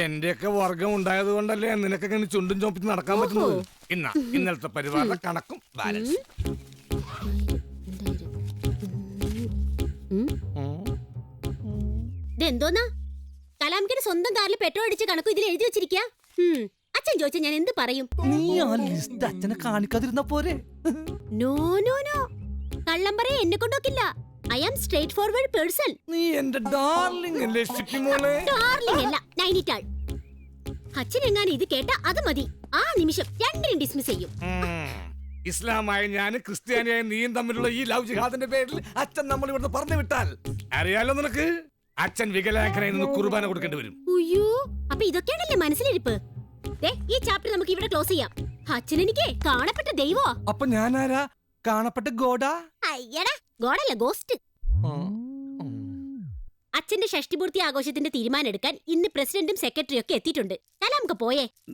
എന്റെയൊക്കെ വർഗം ഉണ്ടായത് കൊണ്ടല്ലേ നിനക്കൊക്കെ ഇങ്ങനെ ചുണ്ടും ചോപ്പിച്ച് നടക്കാൻ പറ്റുന്നത്. ഇന്നലത്തെ പരിപാടിയുടെ കണക്കും ബാലൻസ്. ഇതെന്തോന്നാ? കലാംകിന്റെ സ്വന്തം കാറിൽ പെട്രോൾ അടിച്ച് കണക്കും ഇതിൽ എഴുതി വെച്ചിരിക്കാ. അച്ഛൻ ചോദിച്ചാ ഞാൻ എന്ത് പറയും? നീ ആ ലിസ്റ്റ് അച്ഛനെ കാണിക്കാതിരുന്ന പോരെ? നോ നോ നോ, കള്ളം പറയാൻ എന്നെ കൊണ്ടൊക്കില്ല. I am straightforward person. നീ എന്റെ ഡാർലിംഗ് അല്ലേ ഷിപ്പി മോളെ? ഡാർലിംഗ് അല്ല, നൈനിറ്റാൾ. അച്ഛൻ എങ്ങാനും ഇത് കേട്ടാ അത് മതി, ആ നിമിഷം രണ്ടിനും ഡിസ്മിസ് ചെയ്യും. ഇസ്ലാമായ ഞാനും ക്രിസ്ത്യാനിയായ നീയും തമ്മിലുള്ള ഈ ലവ് ജിഹാദിന്റെ പേരിൽ അച്ഛൻ നമ്മൾ ഇവിടുന്ന് പറഞ്ഞു വിട്ടാൽ അറിയാലോ നിനക്ക്, അച്ഛൻ വികലാംഗനായി നിന്ന് കുർബാന കൊടുക്കേണ്ടി വരും. ഉയ്യോ, അപ്പൊ ഇതൊക്കെയാണല്ലേ മനസ്സിലിരിപ്പ്. ഈ ചാപ്റ്റർ നമുക്ക് ഇവിടെ ക്ലോസ് ചെയ്യാം. അച്ഛൻ എനിക്ക് കാണപ്പെട്ട ദൈവോ. അപ്പൊ ഞാനാരാ? കാണപ്പെട്ട ഗോഡാ? അയ്യടാ, ഗോഡല്ല, ഗോസ്റ്റ്. അച്ഛന്റെ ഷഷ്ടിപൂർത്തി ആഘോഷത്തിന്റെ തീരുമാനം എടുക്കാൻ ഇന്ന് പ്രസിഡന്റും സെക്രട്ടറിയും ഒക്കെ എത്തിയിട്ടുണ്ട്. നമുക്ക് പോയേ.